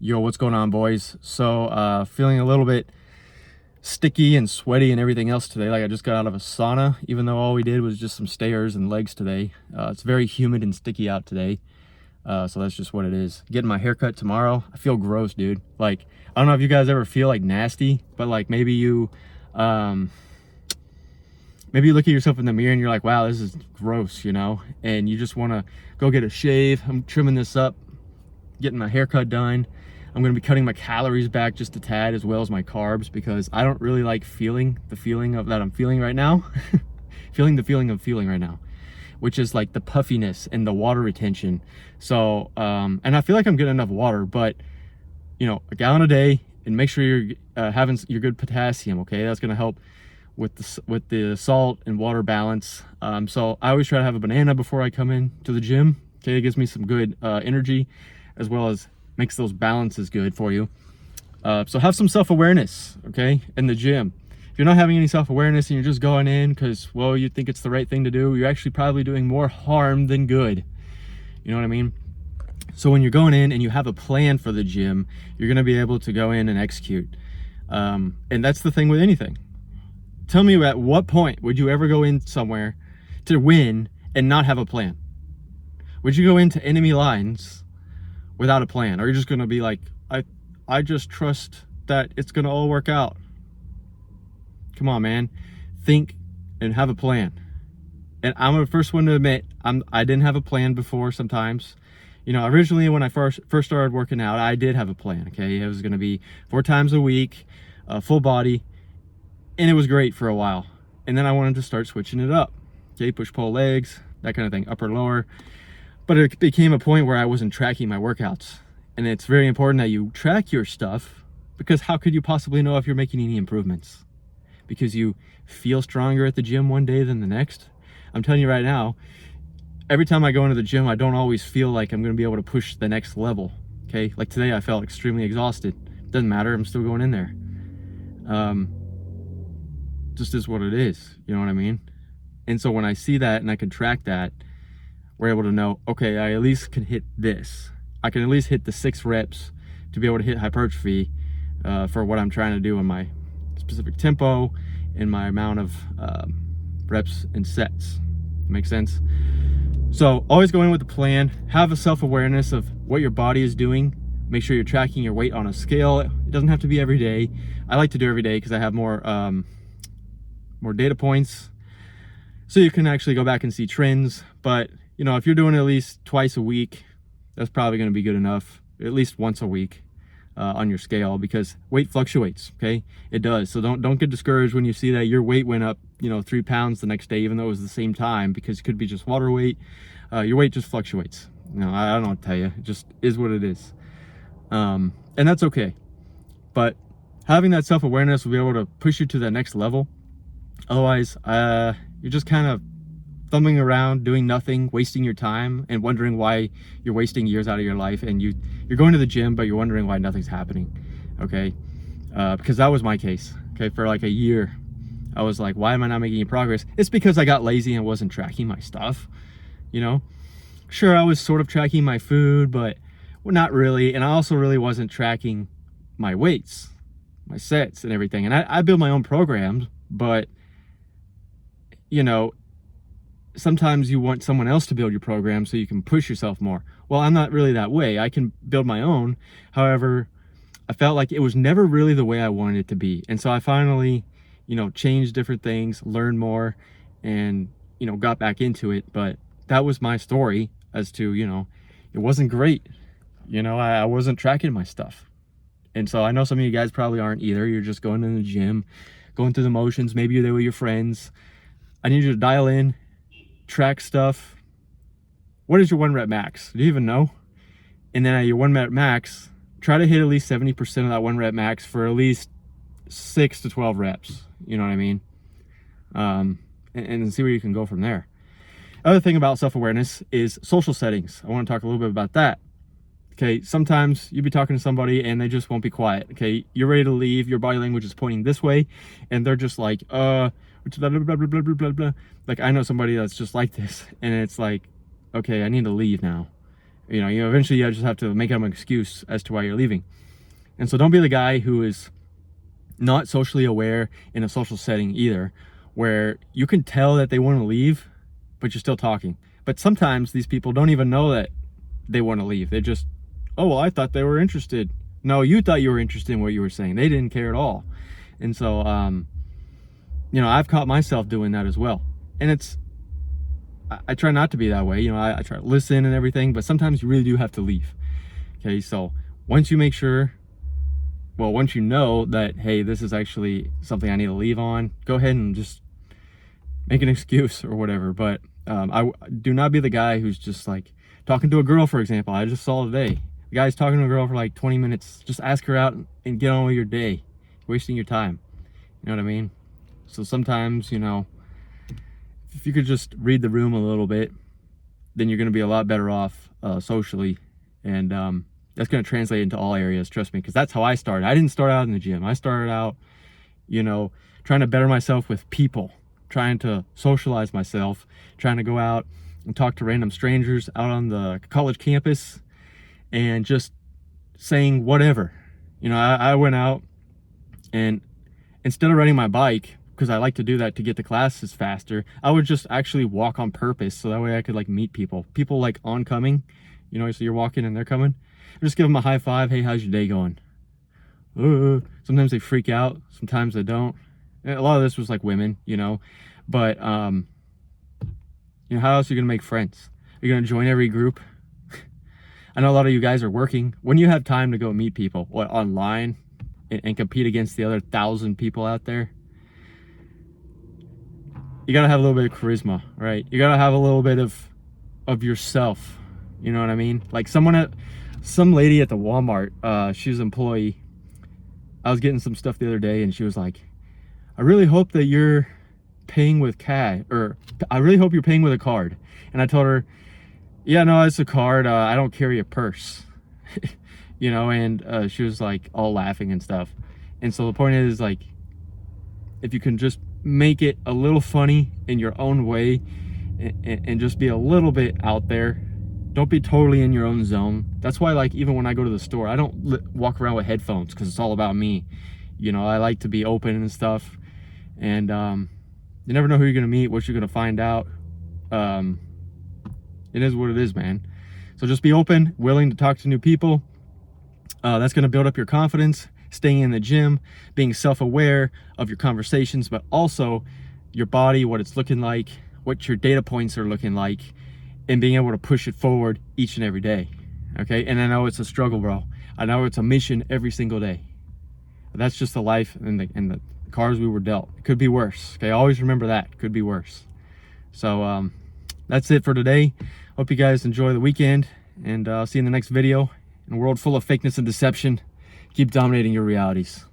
Yo, what's going on, boys? So, feeling a little bit sticky and sweaty and everything else today. Like I just got out of a sauna, even though all we did was just some stairs and legs today. It's very humid and sticky out today. So that's just what it is. Getting my haircut tomorrow. I feel gross, dude. Like, I don't know if you guys ever feel like nasty, but like maybe you look at yourself in the mirror and you're like, wow, this is gross, you know? And you just want to go get a shave. I'm trimming this up, getting my haircut done. I'm going to be cutting my calories back just a tad, as well as my carbs, because I don't really like feeling the feeling of that I'm feeling right now. Feeling the feeling of feeling right now, which is like the puffiness and the water retention. So, and I feel like I'm getting enough water, but you know, a gallon a day, and make sure you're having your good potassium. Okay, that's going to help with the salt and water balance. So I always try to have a banana before I come in to the gym. Okay, it gives me some good energy, as well as makes those balances good for you. So have some self-awareness, okay, in the gym. If you're not having any self-awareness and you're just going in because, well, you think it's the right thing to do, you're actually probably doing more harm than good. You know what I mean? So when you're going in and you have a plan for the gym, you're going to be able to go in and execute. And that's the thing with anything. Tell me, at what point would you ever go in somewhere to win and not have a plan? Would you go into enemy lines without a plan? Or you're just going to be like, I just trust that it's going to all work out? Come on, man. Think and have a plan. And I'm the first one to admit, I didn't have a plan before sometimes. You know, originally when I first started working out, I did have a plan, okay? It was going to be 4 times a week, full body, and it was great for a while. And then I wanted to start switching it up, okay? Push, pull, legs, that kind of thing, upper, lower. But it became a point where I wasn't tracking my workouts. And it's very important that you track your stuff, because how could you possibly know if you're making any improvements? Because you feel stronger at the gym one day than the next? I'm telling you right now, every time I go into the gym, I don't always feel like I'm going to be able to push the next level, okay? Like today, I felt extremely exhausted. Doesn't matter, I'm still going in there. Just is what it is, you know what I mean? And so when I see that and I can track that, we're able to know, okay, I at least can hit this. I can at least hit the 6 reps to be able to hit hypertrophy for what I'm trying to do in my specific tempo and my amount of reps and sets. Make sense? So always go in with a plan. Have a self-awareness of what your body is doing. Make sure you're tracking your weight on a scale. It doesn't have to be every day. I like to do every day because I have more data points, so you can actually go back and see trends. But you know, if you're doing it at least twice a week, that's probably going to be good enough. At least once a week on your scale, because weight fluctuates. Okay, it does. So don't get discouraged when you see that your weight went up, you know, 3 pounds the next day, even though it was the same time, because it could be just water weight. Your weight just fluctuates. You know, I don't know what to tell you. It just is what it is, and that's okay. But having that self-awareness will be able to push you to that next level. Otherwise, you're just kind of thumbing around, doing nothing, wasting your time, and wondering why you're wasting years out of your life. And you're going to the gym, but you're wondering why nothing's happening, okay? Because that was my case, okay? For like a year, I was like, why am I not making any progress? It's because I got lazy and wasn't tracking my stuff, you know? Sure, I was sort of tracking my food, but well, not really. And I also really wasn't tracking my weights, my sets, and everything. And I build my own programs, but, you know, sometimes you want someone else to build your program so you can push yourself more. Well, I'm not really that way. I can build my own. However, I felt like it was never really the way I wanted it to be. And so I finally, you know, changed different things, learned more, and, you know, got back into it. But that was my story as to, you know, it wasn't great. You know, I wasn't tracking my stuff. And so I know some of you guys probably aren't either. You're just going to the gym, going through the motions. Maybe you're there with your friends. I need you to dial in, track stuff. What is your 1 rep max? Do you even know? And then at your 1 rep max, try to hit at least 70% of that 1 rep max for at least 6 to 12 reps. You know what I mean? And see where you can go from there. Other thing about self-awareness is social settings. I want to talk a little bit about that. Okay, sometimes you'll be talking to somebody and they just won't be quiet. Okay, you're ready to leave, your body language is pointing this way, and they're just like, blah, blah, blah, blah, blah, blah, blah. Like, I know somebody that's just like this, and it's like, okay, I need to leave now. You eventually you just have to make up an excuse as to why you're leaving. And so don't be the guy who is not socially aware in a social setting either, where you can tell that they want to leave, but you're still talking. But sometimes these people don't even know that they want to leave. They're just, oh, well, I thought they were interested. No, you thought you were interested in what you were saying. They didn't care at all. And so, I've caught myself doing that as well. And I try not to be that way. I try to listen and everything, but sometimes you really do have to leave. Okay, so once you know that, hey, this is actually something I need to leave on, go ahead and just make an excuse or whatever. But I do not be the guy who's just like talking to a girl, for example. I just saw today, the guy's talking to a girl for like 20 minutes. Just ask her out and get on with your day. You're wasting your time. You know what I mean? So sometimes, if you could just read the room a little bit, then you're going to be a lot better off socially. And that's going to translate into all areas, trust me, because that's how I started. I didn't start out in the gym. I started out, trying to better myself with people, trying to socialize myself, trying to go out and talk to random strangers out on the college campus and just saying whatever. I went out, and instead of riding my bike, because I like to do that to get to classes faster, I would just actually walk on purpose, so that way I could like meet people like oncoming, so you're walking and they're coming. Just give them a high five. Hey, how's your day going? Sometimes they freak out, sometimes they don't. And a lot of this was like women, but how else are you gonna make friends? Are you gonna join every group? I know a lot of you guys are working. When you have time to go meet people online and compete against the other 1,000 people out there, you gotta have a little bit of charisma, right? You gotta have a little bit of yourself. You know what I mean? Like some lady at the Walmart, she was an employee. I was getting some stuff the other day, and she was like, I really hope that you're paying with cash, or I really hope you're paying with a card. And I told her, yeah, no, it's a card. I don't carry a purse. And she was like all laughing and stuff. And so the point is, like, if you can just make it a little funny in your own way and just be a little bit out there, don't be totally in your own zone. That's why, like, even when I go to the store, I don't walk around with headphones, because it's all about me. I like to be open and stuff. And you never know who you're gonna meet, what you're gonna find out. It is what it is, man. So just be open, willing to talk to new people. That's gonna build up your confidence, staying in the gym, being self-aware of your conversations, but also your body, what it's looking like, what your data points are looking like, and being able to push it forward each and every day. Okay, and I know it's a struggle, bro. I know it's a mission every single day. That's just the life and the cards we were dealt. It could be worse. Okay, always remember that. It could be worse. So that's it for today. Hope you guys enjoy the weekend, and I'll see you in the next video. In a world full of fakeness and deception, keep dominating your realities.